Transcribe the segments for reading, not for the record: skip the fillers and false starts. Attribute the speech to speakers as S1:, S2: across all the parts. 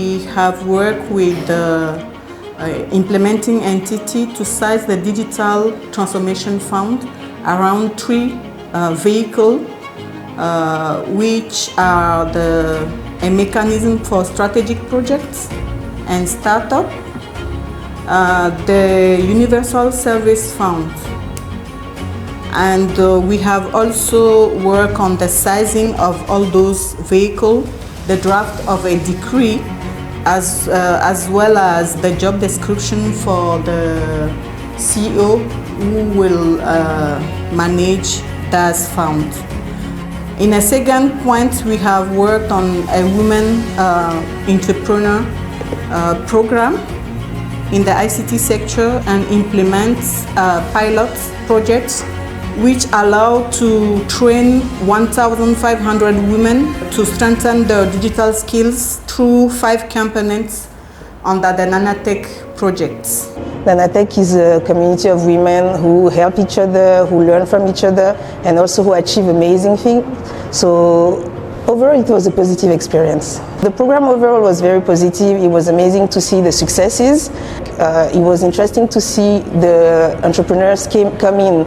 S1: We have worked with the implementing entity to size the digital transformation fund around 3 vehicles, which are a mechanism for strategic projects and startup, the Universal Service Fund. And we have also worked on the sizing of all those vehicles, the draft of a decree, as well as the job description for the CEO who will manage that fund. In a second point, we have worked on a women entrepreneur program in the ICT sector and implements pilot projects which allow to train 1,500 women to strengthen their digital skills through 5 components under the Nanatech projects.
S2: Nanatech is a community of women who help each other, who learn from each other, and also who achieve amazing things. So overall, it was a positive experience. The program overall was very positive. It was amazing to see the successes. It was interesting to see the entrepreneurs come in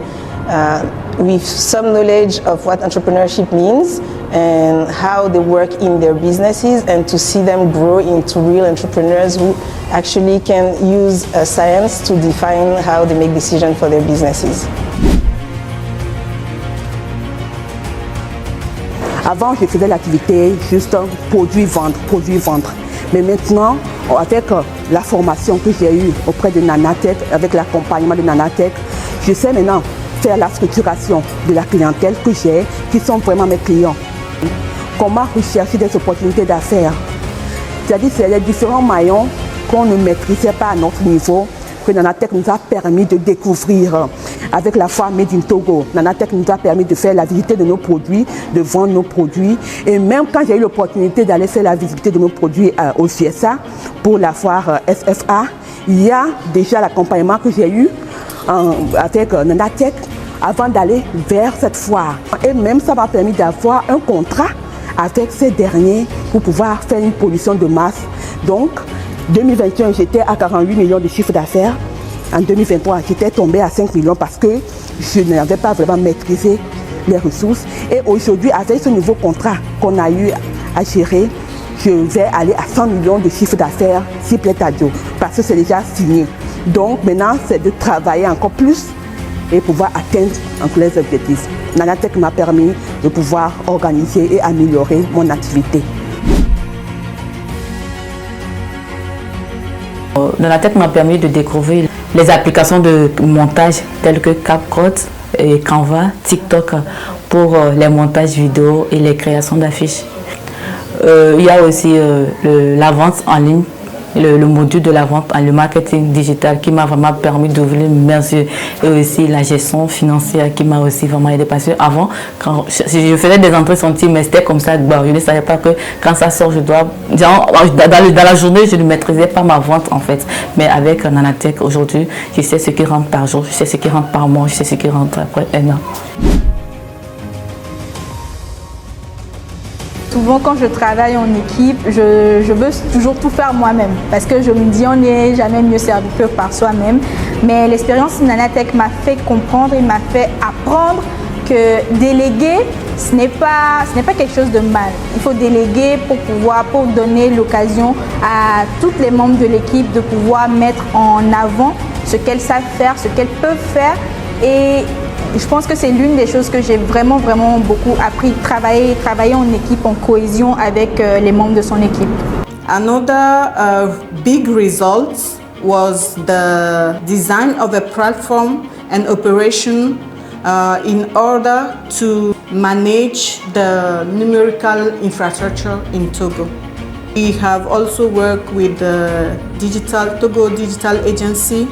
S2: with some knowledge of what entrepreneurship means and how they work in their businesses, and to see them grow into real entrepreneurs who actually can use science to define how they make decisions for their businesses.
S3: Avant, je faisais l'activité juste produit-vendre. Mais maintenant, avec la formation que j'ai eue auprès de Nanatech, avec l'accompagnement de Nanatech, je sais maintenant faire la structuration de la clientèle que j'ai, qui sont vraiment mes clients. Comment rechercher des opportunités d'affaires. C'est-à-dire que c'est les différents maillons qu'on ne maîtrisait pas à notre niveau que Nanatech nous a permis de découvrir. Avec la foire Made in Togo, Nanatech nous a permis de faire la visite de nos produits, de vendre nos produits. Et même quand j'ai eu l'opportunité d'aller faire la visite de nos produits au CSA pour la foire SFA, il y a déjà l'accompagnement que j'ai eu avec Nanatech avant d'aller vers cette foire. Et même ça m'a permis d'avoir un contrat avec ces derniers pour pouvoir faire une production de masse. Donc, 2021, j'étais à 48 millions de chiffre d'affaires. En 2023, j'étais tombée à 5 millions parce que je n'avais pas vraiment maîtrisé les ressources. Et aujourd'hui, avec ce nouveau contrat qu'on a eu à gérer, je vais aller à 100 millions de chiffre d'affaires si plaît à Dieu, parce que c'est déjà signé. Donc maintenant, c'est de travailler encore plus et pouvoir atteindre les objectifs. Nanatech m'a permis de pouvoir organiser et améliorer mon activité.
S4: Nanatech m'a permis de découvrir les applications de montage telles que CapCut et Canva, TikTok pour les montages vidéo et les créations d'affiches. Il y a aussi la vente en ligne, le module de la vente, le marketing digital qui m'a vraiment permis d'ouvrir mes yeux, et aussi la gestion financière qui m'a aussi vraiment aidé, parce que avant, quand je faisais des entrées centimes, mais c'était comme ça, je ne savais pas que quand ça sort, je dois, dans la journée, je ne maîtrisais pas ma vente en fait, mais avec Nanatech aujourd'hui, je sais ce qui rentre par jour, je sais ce qui rentre par mois, je sais ce qui rentre après un an.
S5: Souvent, quand je travaille en équipe, je veux toujours tout faire moi-même parce que je me dis on n'est jamais mieux servi que par soi-même. Mais l'expérience Nanatech m'a fait comprendre et m'a fait apprendre que déléguer, ce n'est pas quelque chose de mal. Il faut déléguer pour donner l'occasion à tous les membres de l'équipe de pouvoir mettre en avant ce qu'elles savent faire, ce qu'elles peuvent faire. Et je pense que c'est l'une des choses que j'ai vraiment beaucoup appris, travailler en équipe, en cohésion avec les membres de son équipe.
S1: Another big result was the design of a platform and operation in order to manage the numerical infrastructure in Togo. We have also worked with the Togo Digital Agency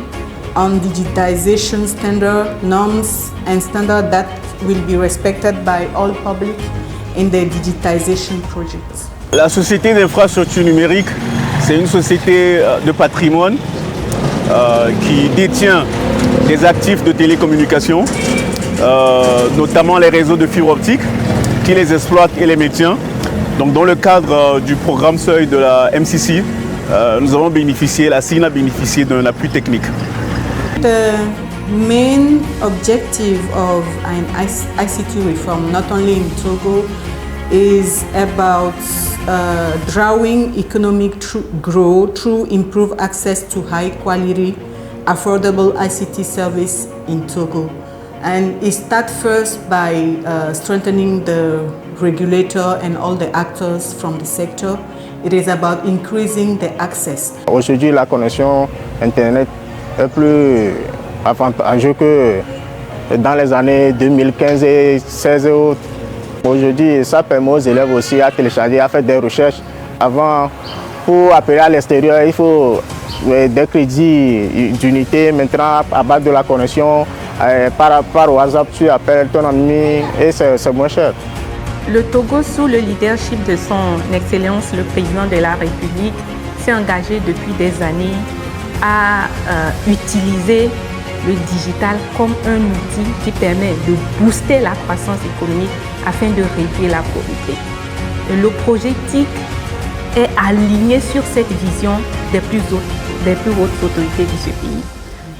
S1: on digitization standard, norms and standards that will be respected by all public in the digitization projects.
S6: La société d'infrastructure numérique, c'est une société de patrimoine qui détient des actifs de télécommunication, notamment les réseaux de fibre optique, qui les exploite et les maintient. Donc dans le cadre du programme Seuil de la MCC, nous avons bénéficié, la CIN a bénéficié d'un appui technique.
S1: The main objective of an ICT reform, not only in Togo, is about drawing economic growth through improved access to high quality, affordable ICT service in Togo. And it starts first by strengthening the regulator and all the actors from the sector. It is about increasing the access.
S7: Aujourd'hui, la connexion Internet est plus avantageuse que dans les années 2015 et 2016 et autres. Aujourd'hui, ça permet aux élèves aussi à télécharger, à faire des recherches. Avant, pour appeler à l'extérieur, il faut des crédits d'unité. Maintenant, à base de la connexion, par WhatsApp, tu appelles ton ami et c'est moins cher.
S8: Le Togo, sous le leadership de son Excellence le Président de la République, s'est engagé depuis des années à utiliser le digital comme un outil qui permet de booster la croissance économique afin de réduire la pauvreté. Le projet TIC est aligné sur cette vision des plus hautes autorités de ce pays.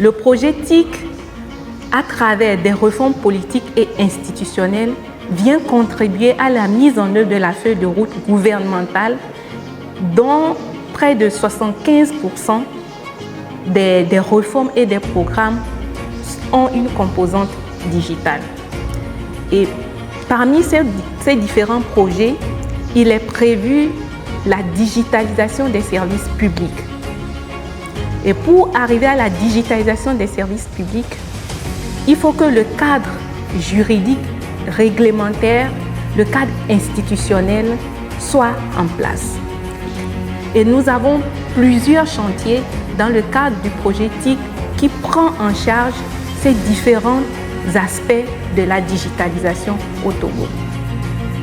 S8: Le projet TIC, à travers des réformes politiques et institutionnelles, vient contribuer à la mise en œuvre de la feuille de route gouvernementale dont près de 75% des réformes et des programmes ont une composante digitale. Et parmi ces différents projets, il est prévu la digitalisation des services publics. Et pour arriver à la digitalisation des services publics, il faut que le cadre juridique, réglementaire, le cadre institutionnel soit en place. Et nous avons plusieurs chantiers dans le cadre du projet TIC qui prend en charge ces différents aspects de la digitalisation au Togo.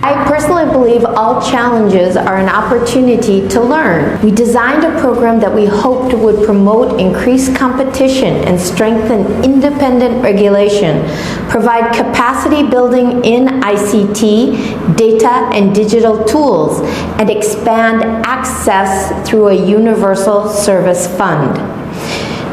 S9: I personally believe all challenges are an opportunity to learn. We designed a program that we hoped would promote increased competition and strengthen independent regulation, provide capacity building in ICT, data and digital tools, and expand access through a universal service fund.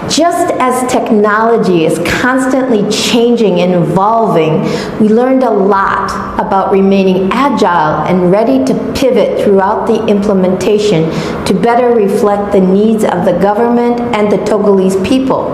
S9: Just as technology is constantly changing and evolving, we learned a lot about remaining agile and ready to pivot throughout the implementation to better reflect the needs of the government and the Togolese people.